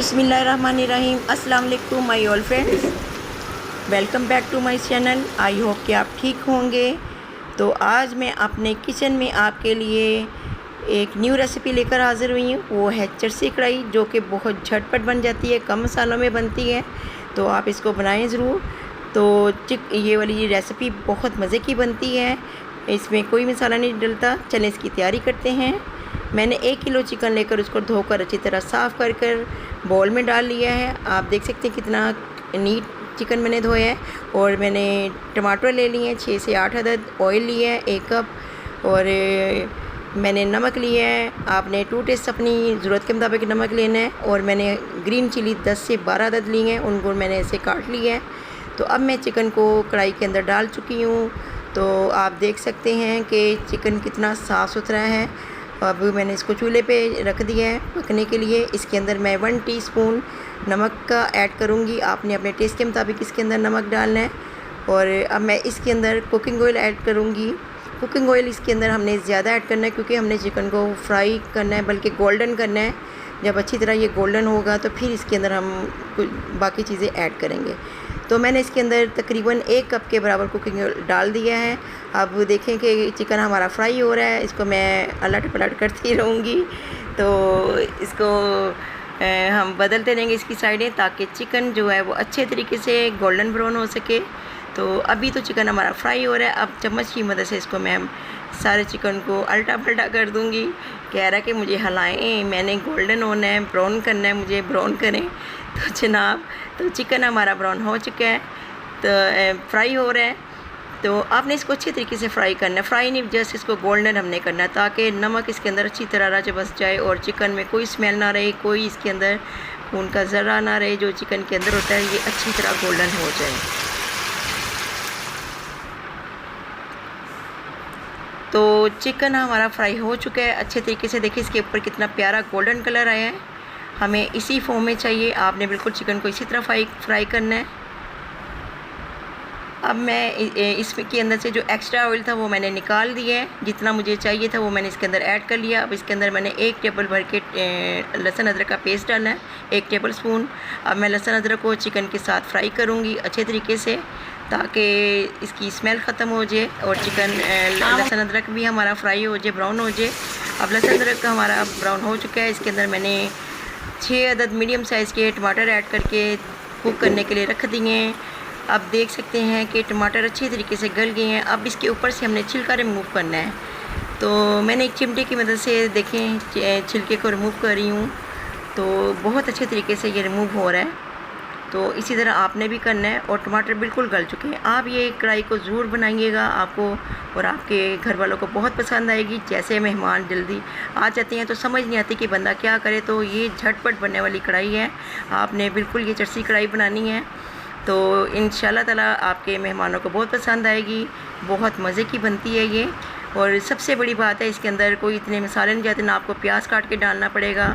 बिस्मिल्लाहिर्रहमानिर्रहीम। अस्सलाम वालेकुम my all friends, welcome back to my channel. I hope कि आप ठीक होंगे। तो आज मैं अपने किचन में आपके लिए एक न्यू रेसिपी लेकर हाज़िर हुई हूँ। वो है चरसी कढ़ाई, जो कि बहुत झटपट बन जाती है, कम मसालों में बनती है। तो आप इसको बनाएं ज़रूर। तो ये वाली रेसिपी बहुत मज़े की बनती है, इसमें कोई मसाला नहीं डलता। चलें इसकी तैयारी करते हैं। मैंने 1 किलो चिकन लेकर उसको धोकर अच्छी तरह साफ़ कर बाउल में डाल लिया है। आप देख सकते हैं कितना नीट चिकन मैंने धोया है। और मैंने टमाटर ले लिए हैं 6 से 8 अदद, ऑयल लिया है 1 कप, और मैंने नमक लिया है। आपने 2 टेस्ट अपनी ज़रूरत के मुताबिक नमक लेना है। और मैंने ग्रीन चिली 10 से 12 अदद लिए हैं, उनको मैंने ऐसे काट लिया है। तो अब मैं चिकन को कढ़ाई के अंदर डाल चुकी हूँ। तो आप देख सकते हैं कि चिकन कितना साफ़ सुथरा है। अब मैंने इसको चूल्हे पे रख दिया है पकने के लिए। इसके अंदर मैं 1 टीस्पून नमक का ऐड करूँगी। आपने अपने टेस्ट के मुताबिक इसके अंदर नमक डालना है। और अब मैं इसके अंदर कुकिंग ऑयल ऐड करूँगी। कुकिंग ऑयल इसके अंदर हमने ज़्यादा ऐड करना है, क्योंकि हमने चिकन को फ्राई करना है, बल्कि गोल्डन करना है। जब अच्छी तरह ये गोल्डन होगा तो फिर इसके अंदर हम कुछ बाकी चीज़ें ऐड करेंगे। तो मैंने इसके अंदर तकरीबन 1 कप के बराबर कुकिंग ऑयल डाल दिया है। अब देखें कि चिकन हमारा फ्राई हो रहा है। इसको मैं अलट पलट करती रहूँगी। तो इसको हम बदलते रहेंगे इसकी साइडें, ताकि चिकन जो है वो अच्छे तरीके से गोल्डन ब्राउन हो सके। तो अभी तो चिकन हमारा फ्राई हो रहा है। अब चम्मच की मदद से इसको मैं सारे चिकन को अल्टा पल्टा कर दूँगी। कह रहा है कि मुझे हिलाएं, मैंने गोल्डन होना है, ब्राउन करना है, मुझे ब्राउन करें। तो जनाब, तो चिकन हमारा ब्राउन हो चुका है, तो फ्राई हो रहा है। तो आपने इसको अच्छी तरीके से फ्राई करना है। फ्राई नहीं, जस्ट इसको गोल्डन हमने करना है, ताकि नमक इसके अंदर अच्छी तरह रच बस जाए और चिकन में कोई स्मेल ना रहे, कोई इसके अंदर खून का ज़रा ना रहे। जो चिकन के अंदर होता है ये अच्छी तरह गोल्डन हो जाए। तो चिकन हमारा फ्राई हो चुका है अच्छे तरीके से। देखिए इसके ऊपर कितना प्यारा गोल्डन कलर आया है। हमें इसी फॉर्म में चाहिए। आपने बिल्कुल चिकन को इसी तरह फ्राई करना है। अब मैं इसके अंदर से जो एक्स्ट्रा ऑयल था वो मैंने निकाल दिया है। जितना मुझे चाहिए था वो मैंने इसके अंदर ऐड कर लिया। अब इसके अंदर मैंने 1 टेबल भर के लहसुन अदरक का पेस्ट डालना है, 1 टेबल स्पून। अब मैं लहसुन अदरक को चिकन के साथ फ्राई करूँगी अच्छे तरीके से, ताकि इसकी स्मेल ख़त्म हो जाए और चिकन लहसुन अदरक भी हमारा फ्राई हो जाए, ब्राउन हो जाए। अब लहसुन अदरक हमारा ब्राउन हो चुका है। इसके अंदर मैंने 6 अदद मीडियम साइज़ के टमाटर ऐड करके कुक करने के लिए रख दिए हैं। अब देख सकते हैं कि टमाटर अच्छी तरीके से गल गए हैं। अब इसके ऊपर से हमने छिलका रिमूव करना है। तो मैंने एक चिमटे की मदद से देखें छिलके को रिमूव कर रही हूँ। तो बहुत अच्छे तरीके से ये रिमूव हो रहा है। तो इसी तरह आपने भी करना है। और टमाटर बिल्कुल गल चुके हैं। आप ये कढ़ाई को ज़रूर बनाइएगा, आपको और आपके घर वालों को बहुत पसंद आएगी। जैसे मेहमान जल्दी आ जाते हैं तो समझ नहीं आती कि बंदा क्या करे, तो ये झटपट बनने वाली कढ़ाई है। आपने बिल्कुल ये चरसी कढ़ाई बनानी है, तो इंशाल्लाह ताला आपके मेहमानों को बहुत पसंद आएगी। बहुत मज़े की बनती है ये। और सबसे बड़ी बात है, इसके अंदर कोई इतने मसाले नहीं जाते, ना आपको प्याज काट के डालना पड़ेगा,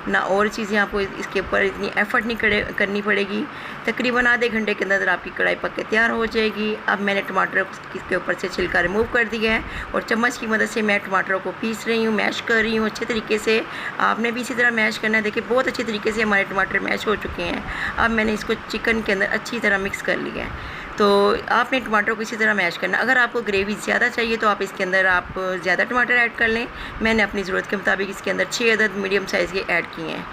ना और चीज़ें आपको इसके ऊपर इतनी एफ़र्ट नहीं करनी पड़ेगी। तकरीबन आधे घंटे के अंदर आपकी कढ़ाई पक के तैयार हो जाएगी। अब मैंने टमाटर इसके ऊपर से छिलका रिमूव कर दिया है और चम्मच की मदद से मैं टमाटरों को पीस रही हूँ, मैश कर रही हूँ अच्छे तरीके से। आपने भी इसी तरह मैश करना है। देखिए बहुत अच्छे तरीके से हमारे टमाटर मैश हो चुके हैं। अब मैंने इसको चिकन के अंदर अच्छी तरह मिक्स कर लिया है। तो आपने टमाटर को इसी तरह मैश करना। अगर आपको ग्रेवी ज़्यादा चाहिए तो आप इसके अंदर आप ज़्यादा टमाटर ऐड कर लें। मैंने अपनी ज़रूरत के मुताबिक इसके अंदर 6 अदद मीडियम साइज़ के ऐड किए हैं।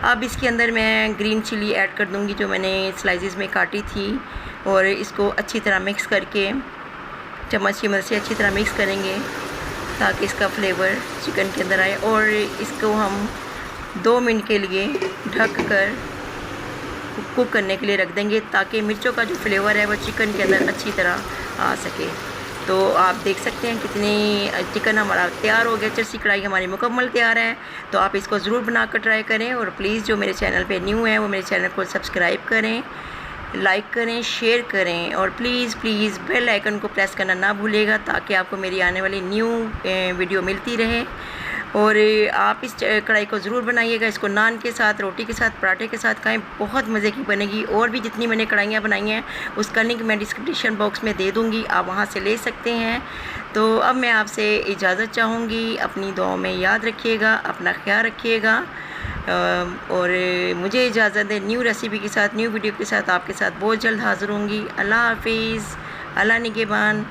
अब इसके अंदर मैं ग्रीन चिली ऐड कर दूंगी, जो मैंने स्लाइसेस में काटी थी। और इसको अच्छी तरह मिक्स करके चम्मच की मदद से अच्छी तरह मिक्स करेंगे, ताकि इसका फ्लेवर चिकन के अंदर आए। और इसको हम 2 मिनट के लिए ढक कर कुक करने के लिए रख देंगे, ताकि मिर्चों का जो फ्लेवर है वो चिकन के अंदर अच्छी तरह आ सके। तो आप देख सकते हैं कितनी चिकन हमारा तैयार हो गया। चरसी कढ़ाई हमारी मुकम्मल तैयार है। तो आप इसको ज़रूर बनाकर ट्राई करें। और प्लीज़ जो मेरे चैनल पे न्यू है वो मेरे चैनल को सब्सक्राइब करें, लाइक करें, शेयर करें, और प्लीज़ बेल आइकन को प्रेस करना ना भूलिएगा, ताकि आपको मेरी आने वाली न्यू वीडियो मिलती रहे। और आप इस कढ़ाई को ज़रूर बनाइएगा। इसको नान के साथ, रोटी के साथ, पराठे के साथ खाएं, बहुत मज़े की बनेगी। और भी जितनी मैंने कढ़ाइयाँ बनाई हैं उसका लिंक मैं डिस्क्रिप्शन बॉक्स में दे दूँगी, आप वहाँ से ले सकते हैं। तो अब मैं आपसे इजाज़त चाहूँगी। अपनी दुआओं में याद रखिएगा, अपना ख्याल रखिएगा। और मुझे इजाज़त दें। न्यू रेसिपी के साथ, न्यू वीडियो के साथ आपके साथ बहुत जल्द हाज़िर होंगी। अल्लाह हाफिज़, अल्लाह निगहबान।